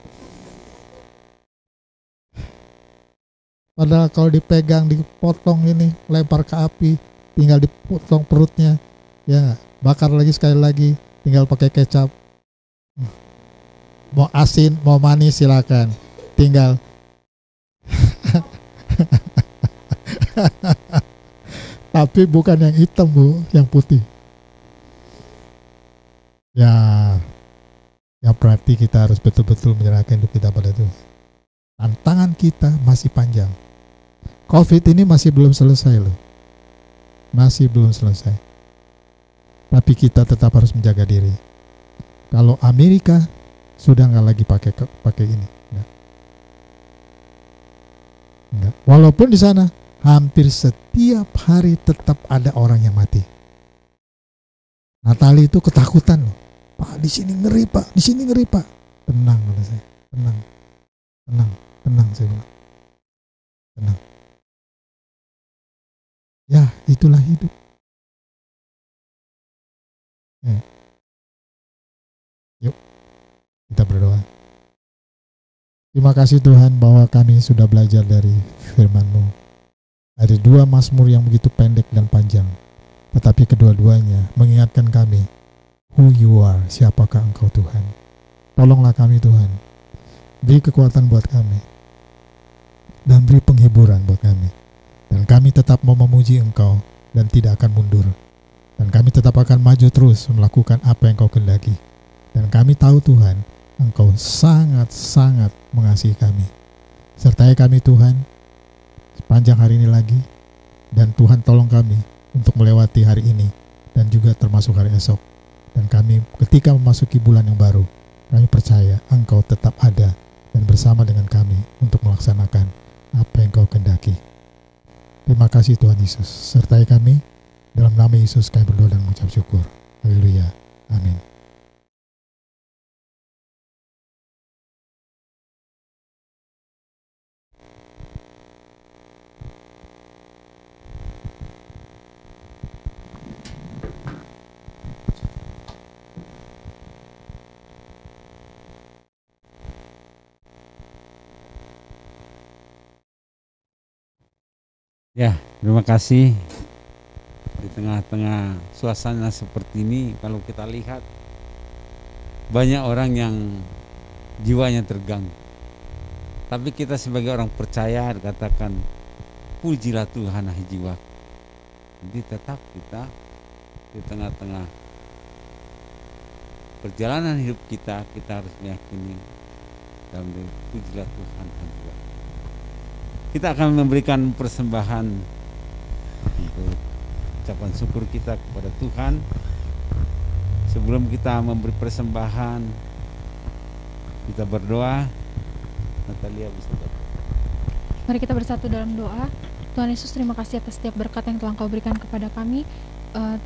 Padahal kalau dipegang, dipotong ini, lempar ke api, tinggal dipotong perutnya, ya, bakar lagi sekali lagi, tinggal pakai kecap. Mau asin, mau manis silakan, tinggal. Tapi bukan yang hitam Bu, yang putih. Ya berarti kita harus betul-betul menyerahkan hidup kita pada Tuhan. Tantangan kita masih panjang. COVID ini masih belum selesai loh. Masih belum selesai. Tapi kita tetap harus menjaga diri. Kalau Amerika sudah nggak lagi pakai ini. Enggak. Walaupun di sana hampir setiap hari tetap ada orang yang mati. Natali itu ketakutan loh. Pak, di sini ngeri Pak, di sini ngeri Pak. Tenang kata saya. Tenang saya bilang. Tenang. Ya, itulah hidup. Ya. Yuk, kita berdoa. Terima kasih Tuhan bahwa kami sudah belajar dari firman-Mu. Ada 2 Mazmur yang begitu pendek dan panjang, tetapi kedua-duanya mengingatkan kami, who you are, siapakah Engkau Tuhan. Tolonglah kami Tuhan, beri kekuatan buat kami. dan beri penghiburan buat kami. Dan kami tetap mau memuji Engkau dan tidak akan mundur. Dan kami tetap akan maju terus melakukan apa yang Engkau kehendaki. Dan kami tahu Tuhan, Engkau sangat-sangat mengasihi kami. Sertai kami Tuhan sepanjang hari ini lagi. Dan Tuhan tolong kami untuk melewati hari ini dan juga termasuk hari esok. Dan kami ketika memasuki bulan yang baru, kami percaya Engkau tetap ada dan bersama dengan kami untuk melaksanakan apa yang Engkau kehendaki. Terima kasih Tuhan Yesus, sertai kami. Dalam nama Yesus kami berdoa dan mengucap syukur. Haleluya. Amin. Ya, terima kasih. Di tengah-tengah suasana seperti ini, kalau kita lihat banyak orang yang jiwanya terganggu. Tapi kita sebagai orang percaya dikatakan, pujilah Tuhan hai jiwa. Jadi tetap kita di tengah-tengah perjalanan hidup kita harus meyakini dalam diri, pujilah Tuhan hai jiwa. Kita akan memberikan persembahan untuk ucapan syukur kita kepada Tuhan. Sebelum kita memberi persembahan, kita berdoa. Natalia bisa berdoa. Mari kita bersatu dalam doa. Tuhan Yesus, terima kasih atas setiap berkat yang telah Engkau berikan kepada kami.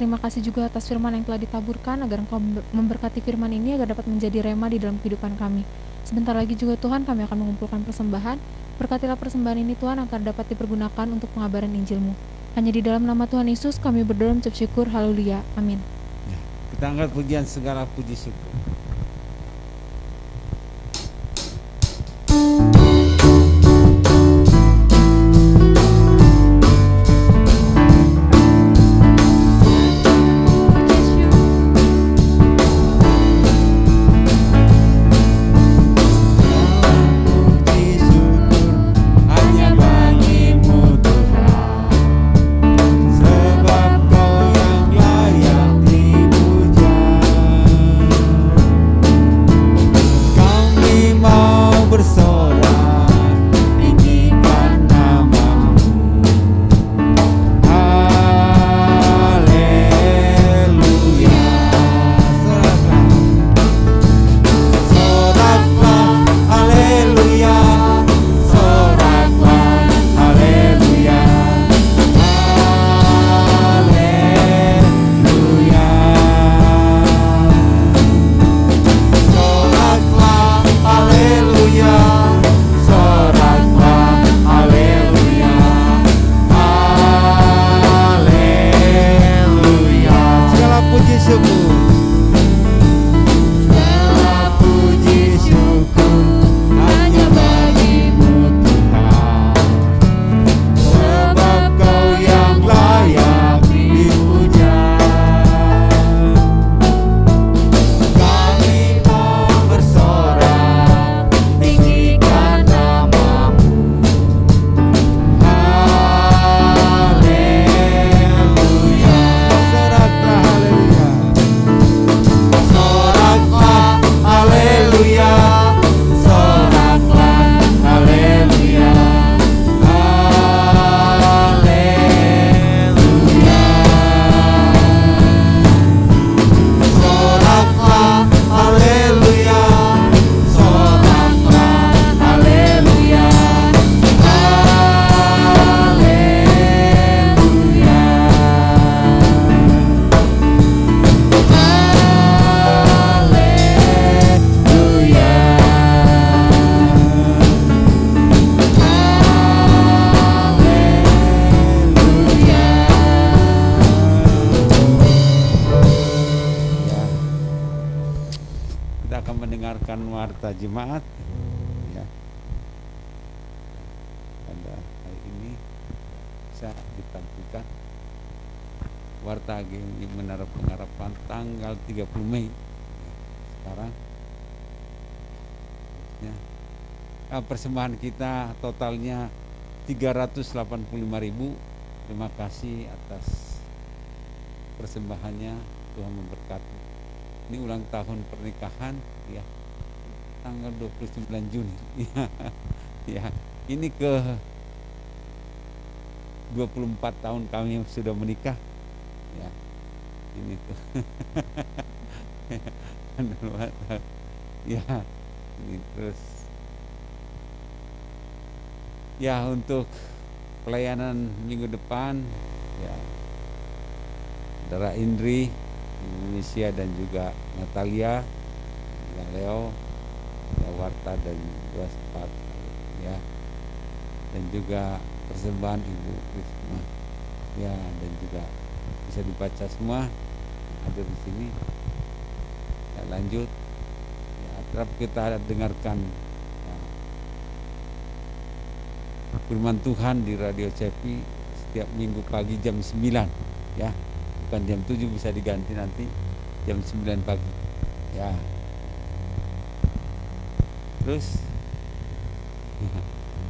Terima kasih juga atas firman yang telah ditaburkan, agar Engkau memberkati firman ini agar dapat menjadi rema di dalam kehidupan kami. Sebentar lagi juga Tuhan, kami akan mengumpulkan persembahan. Berkatilah persembahan ini Tuhan agar dapat dipergunakan untuk pengabaran Injil-Mu. Hanya di dalam nama Tuhan Yesus kami berdoa mengucap syukur. Haleluya. Amin. Ya, kita angkat pujian, segala puji syukur. warta jemaat ya. Pada hari ini bisa ditampilkan warta GMI Menara Pengharapan tanggal 30 Mei sekarang ya. Persembahan kita totalnya 385.000. Terima kasih atas persembahannya, Tuhan memberkati. Ini ulang tahun pernikahan ya, tanggal 29 Juni. Ya, ini ke 24 tahun kami yang sudah menikah. Ya, ini tuh. Ya, ini terus. Ya, untuk pelayanan minggu depan ya, Saudara Indri Indonesia dan juga Natalia, ya Leo, ya Warta dan dua Sepat, ya, dan juga persembahan Ibu Risma, ya, dan juga bisa dibaca semua ada di sini. Ya, lanjut, ya, harap kita dengarkan ya, firman Tuhan di Radio Cepi setiap minggu pagi jam 9, ya. Bukan jam 7, bisa diganti nanti jam 9 pagi. Ya. Terus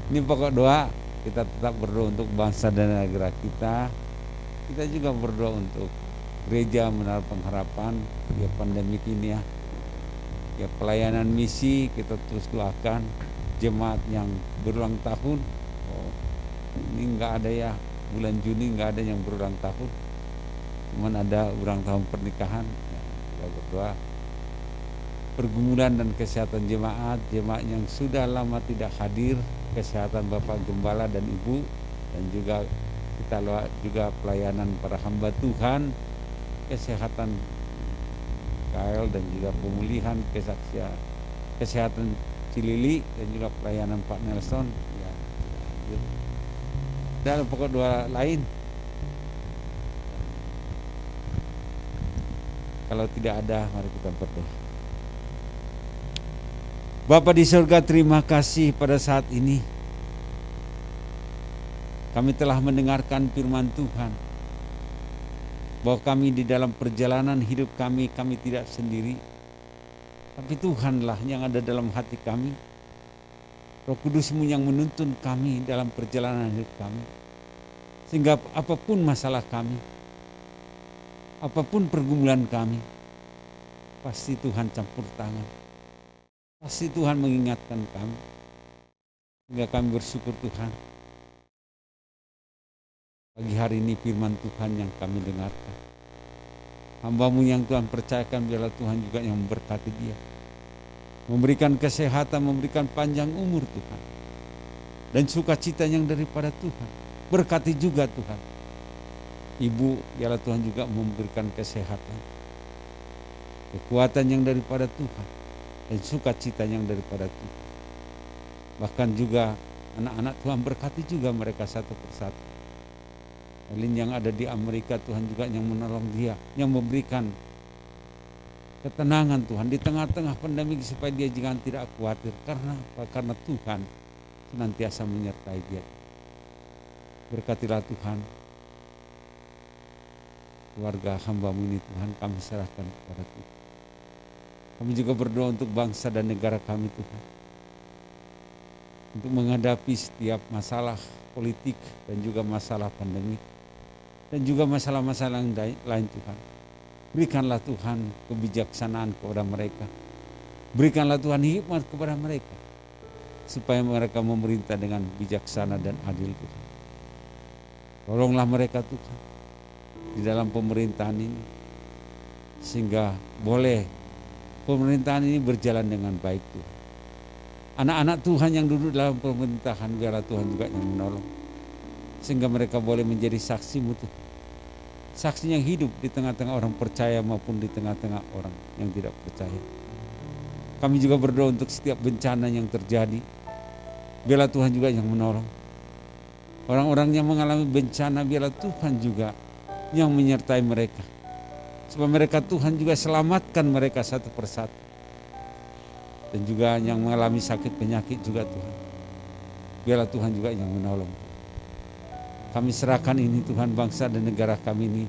ini pokok doa, kita tetap berdoa untuk bangsa dan negara kita. Kita juga berdoa untuk gereja Menara Pengharapan ya pandemi ini ya. Ya pelayanan misi kita terus doakan, jemaat yang berulang tahun. Oh, ini enggak ada ya, bulan Juni enggak ada yang berulang tahun. Cuman ada ulang tahun pernikahan ya, kita berdoa pergumulan dan kesehatan jemaat yang sudah lama tidak hadir, kesehatan Bapak Gembala dan Ibu, dan juga kita juga pelayanan para hamba Tuhan, kesehatan Kael dan juga pemulihan kesehatan Cilili dan juga pelayanan Pak Nelson ya, dan pokok doa lain. Kalau tidak ada, mari kita berdoa. Bapa di surga, terima kasih pada saat ini kami telah mendengarkan firman Tuhan, bahwa kami di dalam perjalanan hidup kami tidak sendiri, tapi Tuhanlah yang ada dalam hati kami. Roh Kudus-Mu yang menuntun kami dalam perjalanan hidup kami, sehingga apapun masalah kami, apapun pergumulan kami, pasti Tuhan campur tangan. Pasti Tuhan mengingatkan kami. Sehingga kami bersyukur Tuhan. Pagi hari ini firman Tuhan yang kami dengarkan. Hamba-Mu yang Tuhan percayakan, biarlah Tuhan juga yang memberkati dia. Memberikan kesehatan, memberikan panjang umur Tuhan. Dan sukacita yang daripada Tuhan. Berkati juga Tuhan. Ibu, biarlah Tuhan juga memberikan kesehatan, kekuatan yang daripada Tuhan, dan sukacita yang daripada Tuhan. Bahkan juga anak-anak Tuhan berkati juga mereka satu persatu. Elin yang ada di Amerika, Tuhan juga yang menolong dia, yang memberikan ketenangan Tuhan di tengah-tengah pandemi, supaya dia jangan tidak khawatir. Karena apa? Karena Tuhan senantiasa menyertai dia. Berkatilah Tuhan keluarga hamba-Mu ini Tuhan, kami serahkan kepada Tuhan. Kami juga berdoa untuk bangsa dan negara kami Tuhan, untuk menghadapi setiap masalah politik dan juga masalah pandemi, dan juga masalah-masalah yang lain Tuhan. Berikanlah Tuhan kebijaksanaan kepada mereka. Berikanlah Tuhan hikmat kepada mereka, supaya mereka memerintah dengan bijaksana dan adil Tuhan. Tolonglah mereka Tuhan di dalam pemerintahan ini, sehingga boleh pemerintahan ini berjalan dengan baik Tuhan. Anak-anak Tuhan yang duduk dalam pemerintahan, biarlah Tuhan juga yang menolong, sehingga mereka boleh menjadi saksi-Mu Tuhan. Saksi yang hidup di tengah-tengah orang percaya maupun di tengah-tengah orang yang tidak percaya. Kami juga berdoa untuk setiap bencana yang terjadi, biarlah Tuhan juga yang menolong. Orang-orang yang mengalami bencana, biarlah Tuhan juga yang menyertai mereka, supaya mereka Tuhan juga selamatkan mereka satu persatu. Dan juga yang mengalami sakit penyakit juga Tuhan, biarlah Tuhan juga yang menolong. Kami serahkan ini Tuhan, bangsa dan negara kami ini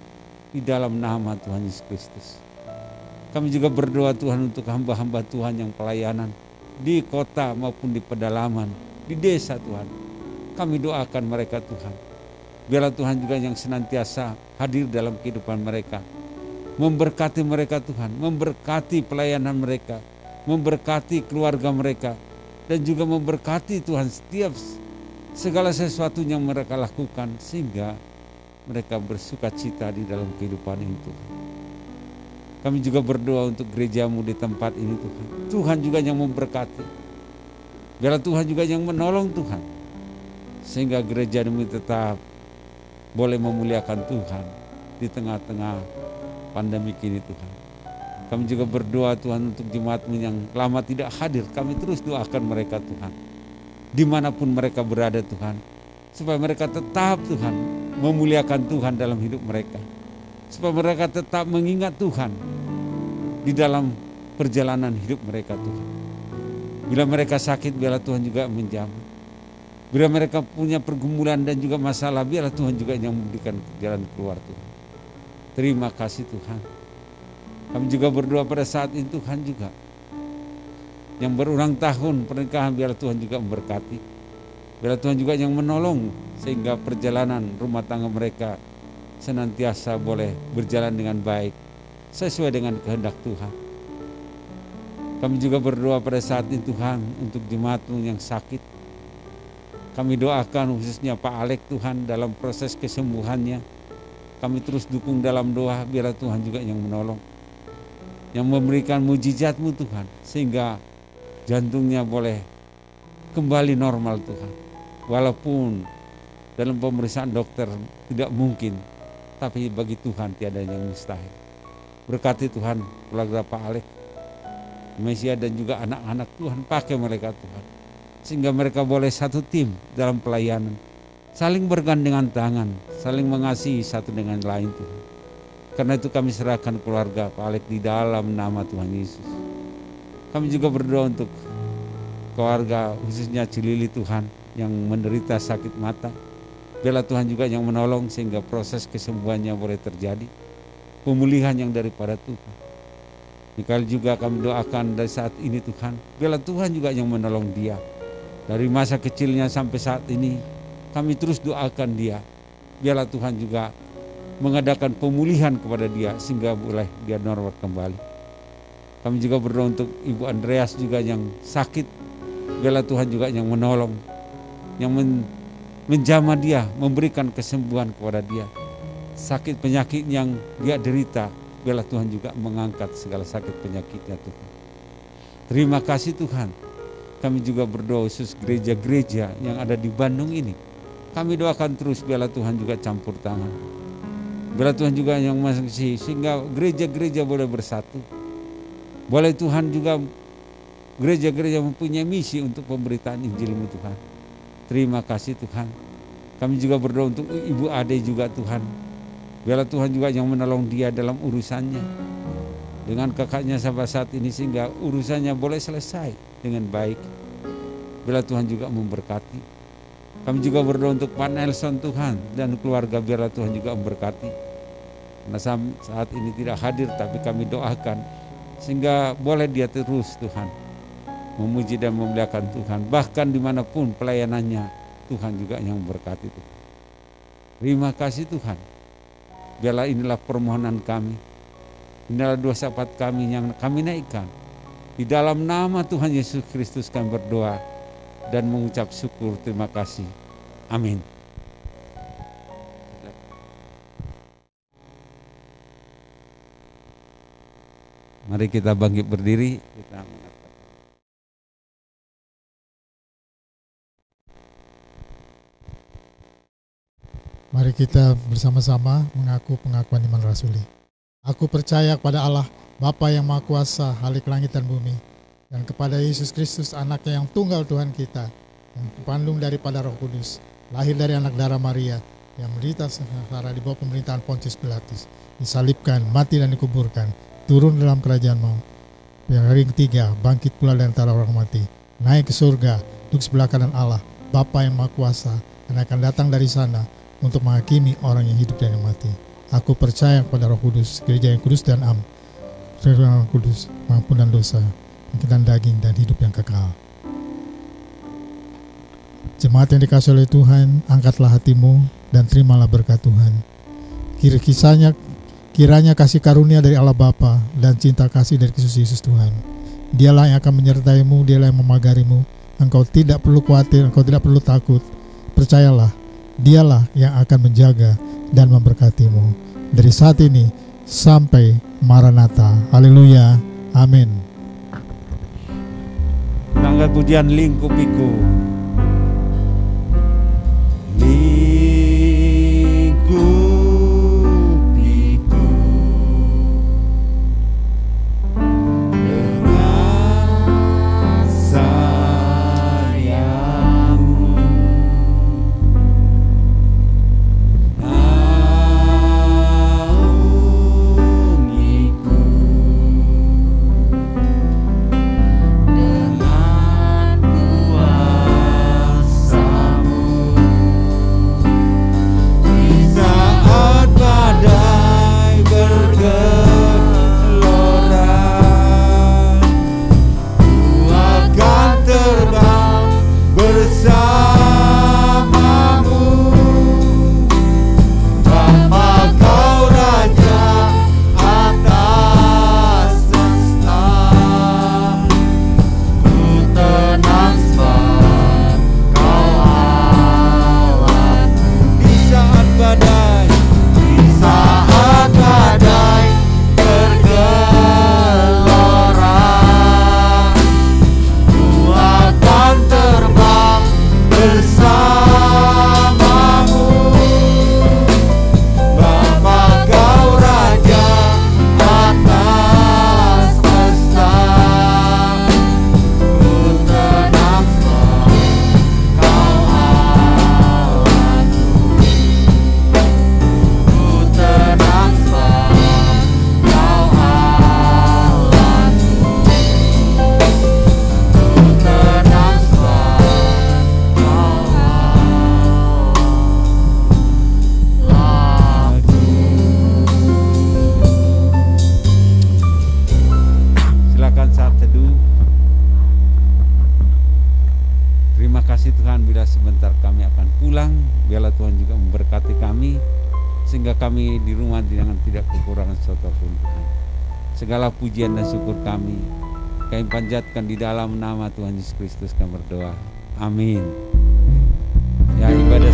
di dalam nama Tuhan Yesus Kristus. Kami juga berdoa Tuhan untuk hamba-hamba Tuhan yang pelayanan di kota maupun di pedalaman, di desa Tuhan. Kami doakan mereka Tuhan. Biarlah Tuhan juga yang senantiasa hadir dalam kehidupan mereka. Memberkati mereka Tuhan, memberkati pelayanan mereka, memberkati keluarga mereka, dan juga memberkati Tuhan setiap segala sesuatu yang mereka lakukan, sehingga mereka bersuka cita di dalam kehidupan ini Tuhan. Kami juga berdoa untuk gerejamu di tempat ini Tuhan. Tuhan juga yang memberkati. Biarlah Tuhan juga yang menolong Tuhan, sehingga gereja ini tetap boleh memuliakan Tuhan di tengah-tengah pandemi kini Tuhan. Kami juga berdoa Tuhan untuk jemaat-Mu yang lama tidak hadir. Kami terus doakan mereka Tuhan, dimanapun mereka berada Tuhan, supaya mereka tetap Tuhan memuliakan Tuhan dalam hidup mereka, supaya mereka tetap mengingat Tuhan di dalam perjalanan hidup mereka Tuhan. Bila mereka sakit, biarlah Tuhan juga menjamah. Bila mereka punya pergumulan dan juga masalah, biarlah Tuhan juga yang memberikan jalan keluar Tuhan. Terima kasih Tuhan. Kami juga berdoa pada saat ini Tuhan juga, yang berulang tahun pernikahan, biarlah Tuhan juga memberkati. Biarlah Tuhan juga yang menolong, sehingga perjalanan rumah tangga mereka senantiasa boleh berjalan dengan baik, sesuai dengan kehendak Tuhan. Kami juga berdoa pada saat ini Tuhan untuk jemaat-Mu yang sakit. Kami doakan khususnya Pak Alek Tuhan dalam proses kesembuhannya. Kami terus dukung dalam doa, biarlah Tuhan juga yang menolong, yang memberikan mujizat-Mu Tuhan, sehingga jantungnya boleh kembali normal Tuhan. Walaupun dalam pemeriksaan dokter tidak mungkin, tapi bagi Tuhan tiada yang mustahil. Berkati Tuhan keluarga Pak Alek, Mesia, dan juga anak-anak Tuhan, pakai mereka Tuhan, sehingga mereka boleh satu tim dalam pelayanan, saling bergandengan tangan, saling mengasihi satu dengan lain Tuhan. Karena itu kami serahkan keluarga Pak Alek di dalam nama Tuhan Yesus. Kami juga berdoa untuk keluarga khususnya Cilili Tuhan yang menderita sakit mata. Biarlah Tuhan juga yang menolong, sehingga proses kesembuhannya boleh terjadi, pemulihan yang daripada Tuhan. Mikael juga kami doakan dari saat ini Tuhan, biarlah Tuhan juga yang menolong dia. Dari masa kecilnya sampai saat ini, kami terus doakan dia. Biarlah Tuhan juga mengadakan pemulihan kepada dia, sehingga boleh dia normal kembali. Kami juga berdoa untuk Ibu Andreas juga yang sakit. Biarlah Tuhan juga yang menolong, yang menjamah dia, memberikan kesembuhan kepada dia. Sakit penyakit yang dia derita, biarlah Tuhan juga mengangkat segala sakit penyakitnya Tuhan. Terima kasih Tuhan. Kami juga berdoa khusus gereja-gereja yang ada di Bandung ini. Kami doakan terus, biarlah Tuhan juga campur tangan. Biarlah Tuhan juga yang masih, sehingga gereja-gereja boleh bersatu. Boleh Tuhan juga gereja-gereja mempunyai misi untuk pemberitaan Injil-Mu Tuhan. Terima kasih Tuhan. Kami juga berdoa untuk Ibu Ade juga Tuhan. Biarlah Tuhan juga yang menolong dia dalam urusannya dengan kakaknya sampai saat ini, sehingga urusannya boleh selesai dengan baik. Biarlah Tuhan juga memberkati. Kami juga berdoa untuk Pak Nelson Tuhan dan keluarga, biarlah Tuhan juga memberkati. Karena saat ini tidak hadir, tapi kami doakan sehingga boleh dia terus Tuhan memuji dan memuliakan Tuhan. Bahkan dimanapun pelayanannya, Tuhan juga yang memberkati Tuhan. Terima kasih Tuhan. Biarlah inilah permohonan kami, inilah doa syafaat kami yang kami naikkan. Di dalam nama Tuhan Yesus Kristus kami berdoa dan mengucap syukur terima kasih. Amin. Mari kita bangkit berdiri. Mari kita bersama-sama mengaku pengakuan iman rasuli. Aku percaya kepada Allah, Bapa yang Maha Kuasa, Khalik langit dan bumi, dan kepada Yesus Kristus, anaknya yang tunggal Tuhan kita, yang dikandung daripada Roh Kudus, lahir dari anak darah Maria, yang menderita sengsara di bawah pemerintahan Pontius Pilatus, disalibkan, mati dan dikuburkan, turun dalam kerajaan maut, yang hari ketiga bangkit pula dari antara orang mati, naik ke surga, duduk sebelah kanan Allah, Bapa yang Maha Kuasa, dan akan datang dari sana untuk menghakimi orang yang hidup dan yang mati. Aku percaya kepada Roh Kudus, gereja yang kudus dan am, Roh Kudus, pengampunan dosa, pengkitan daging dan hidup yang kekal. Jemaat yang dikasihi oleh Tuhan, angkatlah hatimu dan terimalah berkat Tuhan. Kiranya kasih karunia dari Allah Bapa dan cinta kasih dari Kristus Yesus Tuhan, Dialah yang akan menyertaimu, Dialah yang memagarimu. Engkau tidak perlu khawatir, engkau tidak perlu takut. Percayalah, Dialah yang akan menjaga dan memberkatimu dari saat ini sampai Maranatha. Haleluya, amin. Angkat pujian lingkupiku. Lingkupiku dengan sayangmu, naungiku dengan kuasa-Mu. Di saat badai bergelora, ku akan terbang bersamamu. Bapa, Kau Raja atas semesta, ku tenang sebab Kau Allahku. Di saat badai bergelora, ku akan terbang bersamamu. Bapa, Kau Raja atas semesta, ku tenang sebab Kau Allahku. Ku tenang sebab Kau Allahku. Ku tenang sebab Kau Allahku. Silakan saat teduh. Terima kasih Tuhan, bila sebentar kami akan pulang, biarlah Tuhan juga memberkati kami sehingga kami di rumah dengan tidak kekurangan sesuatu pun Tuhan. Segala pujian dan syukur kami panjatkan di dalam nama Tuhan Yesus Kristus kami berdoa. Amin. Ya, ibadah